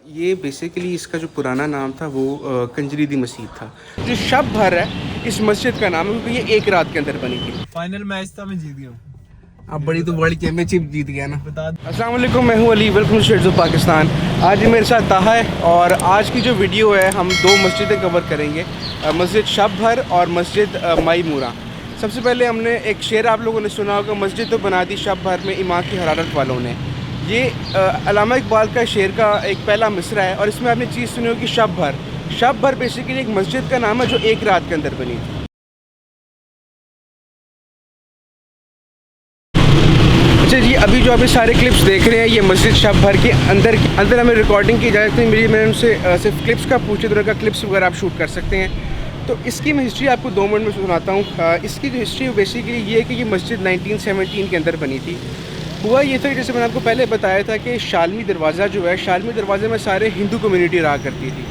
ये बेसिकली इसका जो पुराना नाम था वो कंजरी दी मस्जिद था। जो शब भर है इस मस्जिद का नाम है क्योंकि ये एक रात के अंदर बनी थी। फाइनल मैच था, मैं जीत गया हूँ। अब बड़ी तो वर्ल्ड चैम्पियनशिप जीत गया ना। बता अस्सलाम वालेकुम, मैं हूँ Ali, welcome to states of Pakistan. आज मेरे साथ ताहा है और आज की जो वीडियो है हम दो मस्जिदें कवर करेंगे, मस्जिद शब भर और मस्जिद माईमुरा। सबसे पहले हमने एक शेर आप लोगों ने सुना होगा, मस्जिद तो बना दी शब भर में ईमान की हरारत वालों ने। ये अल्लामा इकबाल का शेर का एक पहला मिसरा है और इसमें आपने चीज़ सुनी होगी शब भर। शब भर बेसिकली एक मस्जिद का नाम है जो एक रात के अंदर बनी थी। अच्छा जी, अभी जो अभी सारे क्लिप्स देख रहे हैं ये मस्जिद शब भर के अंदर हमें रिकॉर्डिंग की इजाज़त नहीं मिली। मैंने उनसे सिर्फ क्लिप्स का पूछे तो उनका क्लिप्स वगैरह आप शूट कर सकते हैं। तो इसकी मैं हिस्ट्री आपको 2 मिनट में सुनाता हूँ। इसकी जो हिस्ट्री बेसिकली ये है कि ये मस्जिद 1917 के अंदर बनी थी। हुआ ये था कि जैसे मैंने आपको पहले बताया था कि शालमी दरवाज़ा जो है, शालमी दरवाज़े में सारे हिंदू कम्युनिटी रहा करती थी।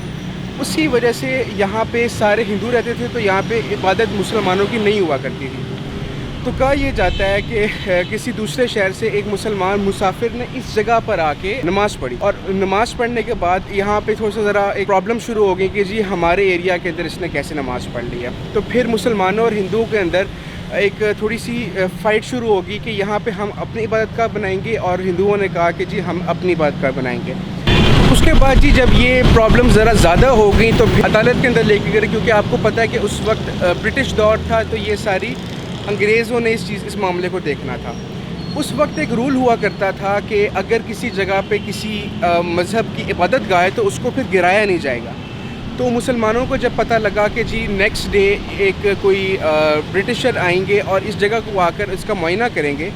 उसी वजह से यहाँ पे सारे हिंदू रहते थे, तो यहाँ पे इबादत मुसलमानों की नहीं हुआ करती थी। तो कहा यह जाता है कि किसी दूसरे शहर से एक मुसलमान मुसाफिर ने इस जगह पर आके नमाज़ पढ़ी और नमाज़ पढ़ने के बाद यहाँ पे थोड़ा सा ज़रा एक प्रॉब्लम शुरू हो गई कि जी हमारे एरिया के अंदर इसने कैसे नमाज़ पढ़ लिया। तो फिर मुसलमानों और हिंदुओं के अंदर एक थोड़ी सी फ़ाइट शुरू होगी कि यहाँ पे हम अपनी इबादत गाह बनाएंगे और हिंदुओं ने कहा कि जी हम अपनी इबादत गाह बनाएंगे। उसके बाद जी जब ये प्रॉब्लम ज़रा ज़्यादा हो गई तो अदालत के अंदर लेके गए, क्योंकि आपको पता है कि उस वक्त ब्रिटिश दौर था, तो ये सारी अंग्रेज़ों ने इस मामले को देखना था। उस वक्त एक रूल हुआ करता था कि अगर किसी जगह पे किसी मज़हब की इबादत गाह है तो उसको फिर गिराया नहीं जाएगा। तो मुसलमानों को जब पता लगा कि जी नेक्स्ट डे एक कोई ब्रिटिशर आएंगे और इस जगह को आकर इसका मुआयना करेंगे,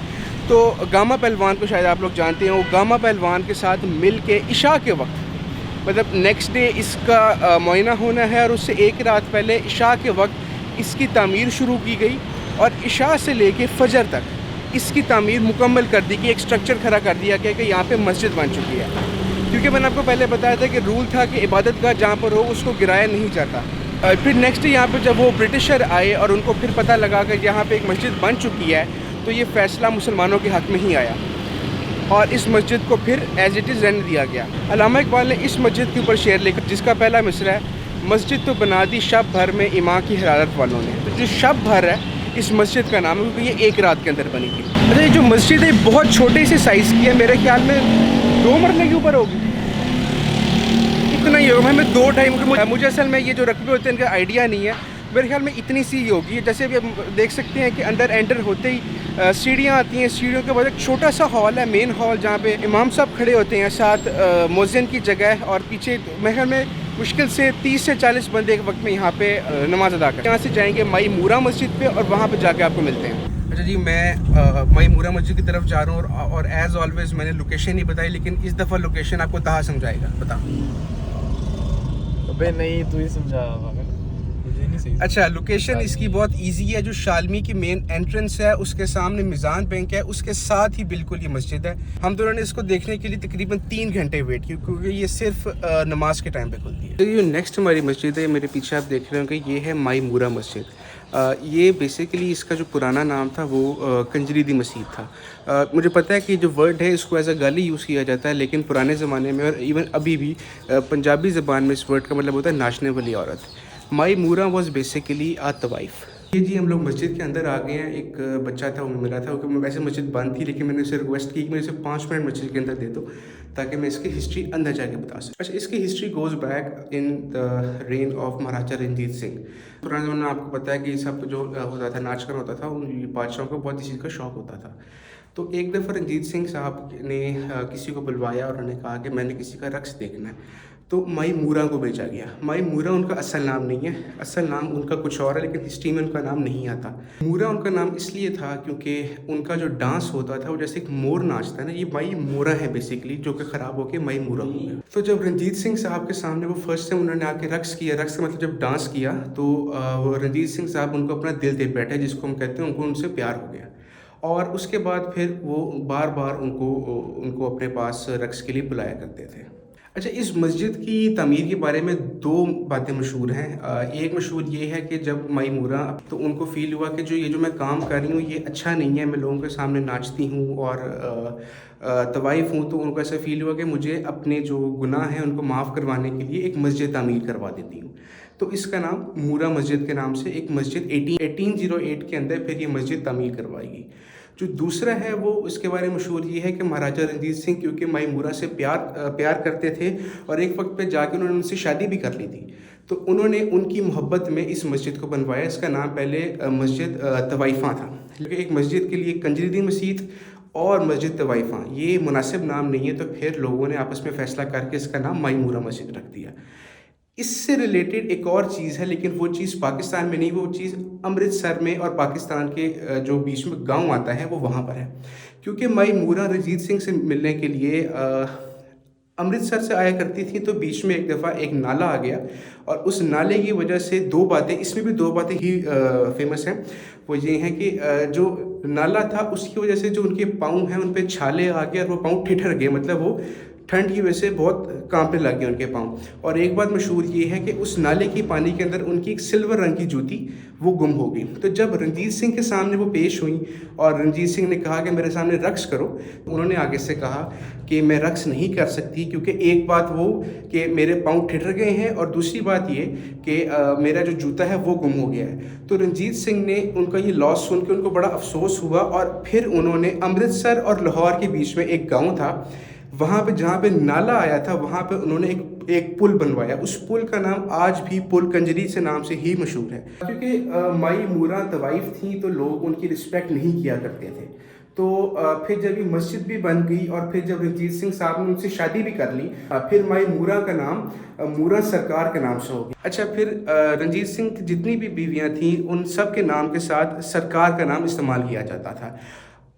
तो गामा पहलवान को शायद आप लोग जानते हैं, वो गामा पहलवान के साथ मिल के इशा के वक्त, मतलब नेक्स्ट डे इसका मुआयना होना है और उससे एक रात पहले इशा के वक्त इसकी तामीर शुरू की गई और इशा से लेके फजर तक इसकी तामीर मुकम्मल कर दी गई। एक स्ट्रक्चर खड़ा कर दिया गया कि यहाँ पे मस्जिद बन चुकी है। क्योंकि मैंने आपको पहले बताया था कि रूल था कि इबादत गाह जहाँ पर हो उसको गिराया नहीं जाता। फिर नेक्स्ट डे यहाँ पर जब वो ब्रिटिशर आए और उनको फिर पता लगा कि यहाँ पे एक मस्जिद बन चुकी है, तो ये फ़ैसला मुसलमानों के हक़ में ही आया और इस मस्जिद को फिर एज़ इट इज़ रहने दिया गया। अल्लामा इकबाल ने इस मस्जिद के ऊपर शेर लिखा जिसका पहला मिसरा है, मस्जिद तो बना दी शब भर में ईमान की हरारत वालों ने। तो जो शब भर है इस मस्जिद का नाम है क्योंकि ये एक रात के अंदर बनी थी। अच्छा, ये जो मस्जिद है बहुत छोटे से साइज़ की है, मेरे ख्याल में 2 मरले के ऊपर होगी, इतना ही होगा। हमें 2-2.5 मुझे असल में ये जो रकबे होते हैं इनका आइडिया नहीं है, मेरे ख्याल में इतनी सी ही होगी। जैसे अभी हम देख सकते हैं कि अंदर एंटर होते ही सीढ़ियाँ आती हैं, सीढ़ियों के बाद एक छोटा सा हॉल है, मेन हॉल, जहाँ पे इमाम साहब खड़े होते हैं, साथ मुअज्जिन की जगह है और पीछे मेरे ख्याल में मुश्किल से 30 से 40 बंदे एक वक्त में यहाँ पे नमाज़ अदा करें। यहाँ से जाएंगे माईमुरा मस्जिद पे और वहाँ पे जाके आपको मिलते हैं। अच्छा जी, मैं माईमुरा मस्जिद की तरफ जा रहा हूँ और एज़ ऑलवेज़ मैंने लोकेशन नहीं बताई, लेकिन इस दफ़ा लोकेशन आपको ताहा समझाएगा। बता। अबे नहीं, तू ही समझा, मुझे नहीं सही। अच्छा, लोकेशन इसकी बहुत इजी है। जो शालमी की मेन एंट्रेंस है उसके सामने मिज़ान बैंक है, उसके साथ ही बिल्कुल ये मस्जिद है। हम दोनों ने इसको देखने के लिए तकरीबन 3 घंटे वेट किया क्योंकि ये सिर्फ नमाज के टाइम पे खुलती है। तो ये नेक्स्ट हमारी मस्जिद है, मेरे पीछे आप देख रहे होंगे, ये है माईमुरा मस्जिद। ये बेसिकली इसका जो पुराना नाम था वो कंजरी दी मस्जिद था। मुझे पता है कि जो वर्ड है इसको एज अ गाली यूज़ किया जाता है, लेकिन पुराने ज़माने में और इवन अभी भी पंजाबी ज़बान में इस वर्ड का मतलब होता है नाचने वाली औरत। माईमुरा वॉज बेसिकली आ तवाइफ। ये जी हम लोग मस्जिद के अंदर आ गए हैं। एक बच्चा था, वो मिला था, क्योंकि वैसे मस्जिद बंद थी, लेकिन मैंने उसे रिक्वेस्ट की कि मुझे 5 मिनट मस्जिद के अंदर दे दो ताकि मैं इसकी हिस्ट्री अंदर जाके बता सकूँ। अच्छा, इसकी history goes back in the reign of Maharaja Ranjit Singh. पुराने ज़माने में आपको पता है कि सब जो होता था, नाच कर होता था, उन बादशाहों को बहुत इस चीज़ का शौक़ होता था। तो एक दफ़ा रंजीत सिंह साहब ने किसी को बुलवाया और उन्होंने कहा कि मैंने किसी का रक्स देखना है। तो माईमुरा को भेजा गया। माईमुरा उनका असल नाम नहीं है, असल नाम उनका कुछ और है, लेकिन हिस्ट्री में उनका नाम नहीं आता। मूरा उनका नाम इसलिए था क्योंकि उनका जो डांस होता था वो जैसे एक मोर नाचता है ना, ये माईमुरा है बेसिकली, जो कि ख़राब होकर माईमुरा हो गया। तो जब रंजीत सिंह साहब के सामने वो फर्स्ट टाइम उन्होंने आके रक्स किया, रक्स का मतलब जब डांस किया, तो वो रंजीत सिंह साहब उनको अपना दिल दे बैठे, जिसको हम कहते हैं, उनको उनसे प्यार हो गया। और उसके बाद फिर वो बार बार उनको अपने पास रक्स के लिए बुलाया करते थे। अच्छा, इस मस्जिद की तामीर के बारे में दो बातें मशहूर हैं। एक मशहूर ये है कि जब मायमूरा, तो उनको फ़ील हुआ कि जो ये जो मैं काम कर रही हूँ ये अच्छा नहीं है, मैं लोगों के सामने नाचती हूँ और तवाइफ़ हूँ, तो उनको ऐसा फ़ील हुआ कि मुझे अपने जो गुनाह हैं उनको माफ़ करवाने के लिए एक मस्जिद तामीर करवा देती हूँ। तो इसका नाम मूरा मस्जिद के नाम से एक मस्जिद 1808 के अंदर फिर ये मस्जिद तामीर करवाई गई। जो दूसरा है वो इसके बारे में मशहूर ये है कि महाराजा रणजीत सिंह क्योंकि मायमूरा से प्यार करते थे और एक वक्त पे जाके उन्होंने उनसे शादी भी कर ली थी, तो उन्होंने उनकी मोहब्बत में इस मस्जिद को बनवाया। इसका नाम पहले मस्जिद तवाइफ़ा था, लेकिन एक मस्जिद के लिए कंजरीदीन मस्जिद और मस्जिद तवाइफ़ा ये मुनासिब नाम नहीं है, तो फिर लोगों ने आपस में फ़ैसला करके इसका नाम मायमूरा मस्जिद रख दिया। इससे रिलेटेड एक और चीज़ है, लेकिन वो चीज़ पाकिस्तान में नहीं, वो चीज़ अमृतसर में और पाकिस्तान के जो बीच में गांव आता है वो वहाँ पर है। क्योंकि मायमूरा रणजीत सिंह से मिलने के लिए अमृतसर से आया करती थी, तो बीच में एक दफ़ा एक नाला आ गया और उस नाले की वजह से दो बातें, इसमें भी दो बातें ही फेमस हैं। वो ये हैं कि जो नाला था उसकी वजह से जो उनके पाँव हैं उन पर छाले आ गए और वो पाँव ठिठर गए, मतलब वो ठंड की वजह से बहुत कांपने लग गए उनके पाँव। और एक बात मशहूर ये है कि उस नाले की पानी के अंदर उनकी एक सिल्वर रंग की जूती वो गुम हो गई। तो जब रणजीत सिंह के सामने वो पेश हुई और रणजीत सिंह ने कहा कि मेरे सामने रक्स करो, तो उन्होंने आगे से कहा कि मैं रक्स नहीं कर सकती, क्योंकि एक बात वो कि मेरे पाँव ठिठर गए हैं और दूसरी बात ये कि मेरा जो जूता है वो गुम हो गया है। तो रणजीत सिंह ने उनका ये लॉस सुन के उनको बड़ा अफसोस हुआ और फिर उन्होंने अमृतसर और लाहौर के बीच में एक गाँव था, वहाँ पे जहाँ पे नाला आया था वहाँ पे उन्होंने एक पुल बनवाया। उस पुल का नाम आज भी पुल कंजरी से नाम से ही मशहूर है। क्योंकि मायमूरा तवाइफ थी तो लोग उनकी रिस्पेक्ट नहीं किया करते थे, तो फिर जब ये मस्जिद भी बन गई और फिर जब रणजीत सिंह साहब ने उनसे शादी भी कर ली, फिर मायमूरा का नाम मूरा सरकार के नाम से हो गया। अच्छा, फिर रणजीत सिंह की जितनी भी बीवियाँ थीं उन सब के नाम के साथ सरकार का नाम इस्तेमाल किया जाता था।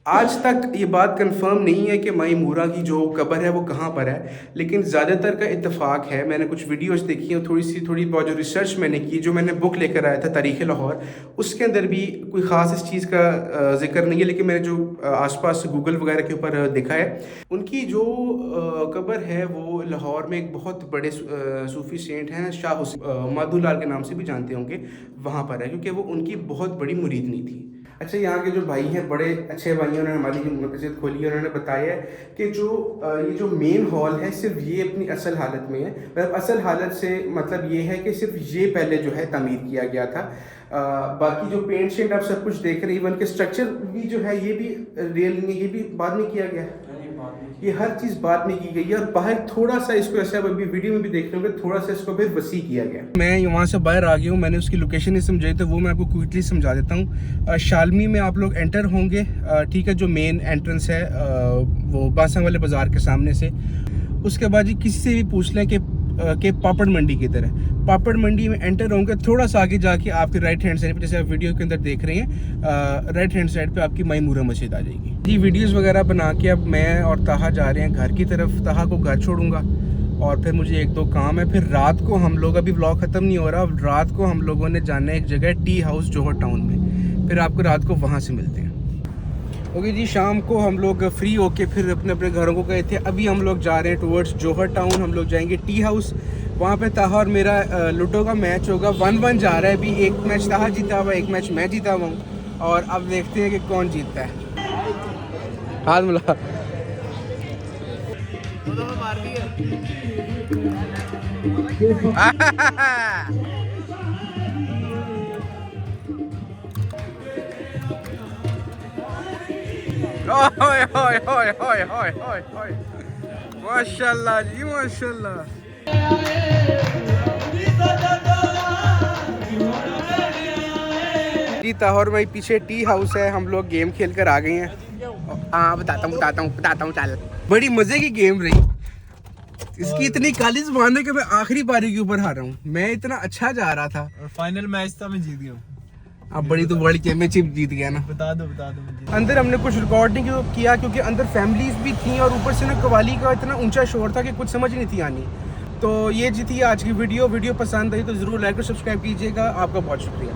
आज तक ये बात कंफर्म नहीं है कि मायमूरा की जो कब्र है वो कहाँ पर है, लेकिन ज़्यादातर का इत्तेफाक है। मैंने कुछ वीडियोस देखी हैं, थोड़ी बहुत जो रिसर्च मैंने की, जो मैंने बुक लेकर आया था तारीख़ लाहौर, उसके अंदर भी कोई ख़ास इस चीज़ का जिक्र नहीं है, लेकिन मैंने जो आसपास गूगल वगैरह के ऊपर देखा है, उनकी जो कब्र है वो लाहौर में एक बहुत बड़े सूफ़ी सेंट हैं, शाह हुसैन माधोलाल के नाम से भी जानते होंगे, वहाँ पर है, क्योंकि वो उनकी बहुत बड़ी मुरीदनी थी। अच्छा, यहाँ के जो भाई हैं बड़े अच्छे भाई हैं, उन्होंने हमारी जो मस्जिद खोली है, उन्होंने बताया कि ये जो मेन हॉल है सिर्फ ये अपनी असल हालत में है। मतलब असल हालत से मतलब ये है कि सिर्फ ये पहले जो है तामीर किया गया था। बाकी जो पेंट शेंट आप सब कुछ देख रहे हैं, इवन के स्ट्रक्चर भी जो है ये भी रियल नहीं है, ये भी बाद में किया गया है, ये हर चीज़ बाद में की गई है। और बाहर थोड़ा सा इसको, ऐसे आप अभी वीडियो में भी देख रहे होंगे, थोड़ा सा इसको फिर वसी किया गया। मैं वहाँ से बाहर आ गया हूँ, मैंने उसकी लोकेशन नहीं समझाई, तो वो मैं आपको क्विकली समझा देता हूँ। शालमी में आप लोग एंटर होंगे, ठीक है, जो मेन एंट्रेंस है वो बादशाह वाले बाज़ार के सामने से। उसके बाद जी किसी से भी पूछ लें कि पापड़ मंडी किधर है। पापड़ मंडी में एंटर होंगे, थोड़ा सा आगे जाके आपके राइट हैंड साइड पे, जैसे आप वीडियो के अंदर देख रहे हैं, राइट हैंड साइड पे आपकी मायमूरा मस्जिद आ जाएगी। ये वीडियोस वगैरह बना के अब मैं और ताहा जा रहे हैं घर की तरफ। ताहा को घर छोड़ूंगा और फिर मुझे एक दो काम है। फिर रात को हम लोग, अभी व्लॉग ख़त्म नहीं हो रहा, रात को हम लोगों ने जाना है एक जगह टी हाउस जौहर टाउन में, फिर आपको रात को वहाँ से मिलते हैं। ओके जी, शाम को हम लोग फ्री होके फिर अपने अपने घरों को गए थे। अभी हम लोग जा रहे हैं टुवर्ड्स जौहर टाउन, हम लोग जाएंगे टी हाउस, वहाँ पे ताहा और मेरा लूडो का मैच होगा। 1-1 जा रहा है अभी, एक मैच ताहा जीता हुआ, एक मैच मैं जीता हुआ हूँ, और अब देखते हैं कि कौन जीतता है। हाथ मिला ओए ओए ओए ओए ओए ओए ओए, माशाल्लाह जी माशाल्लाह। जी ताहौर भाई पीछे टी हाउस है, हम लोग गेम खेल कर आ गए हैं। हाँ बताता हूँ चल, बड़ी मजे की गेम रही। इसकी इतनी काली जुबान है कि मैं आखिरी पारी के ऊपर हार रहा हूँ। मैं इतना अच्छा जा रहा था और फाइनल मैच था मैं जीत गया हूँ। अब बड़ी तो वर्ल्ड चैंपियनशिप जीत गया ना। बता दो अंदर हमने कुछ रिकॉर्डिंग किया क्योंकि अंदर फैमिलीज भी थी और ऊपर से ना कवाली का इतना ऊंचा शोर था कि कुछ समझ नहीं थी आनी। तो ये जी थी आज की वीडियो पसंद आई तो ज़रूर लाइक और सब्सक्राइब कीजिएगा। आपका बहुत शुक्रिया।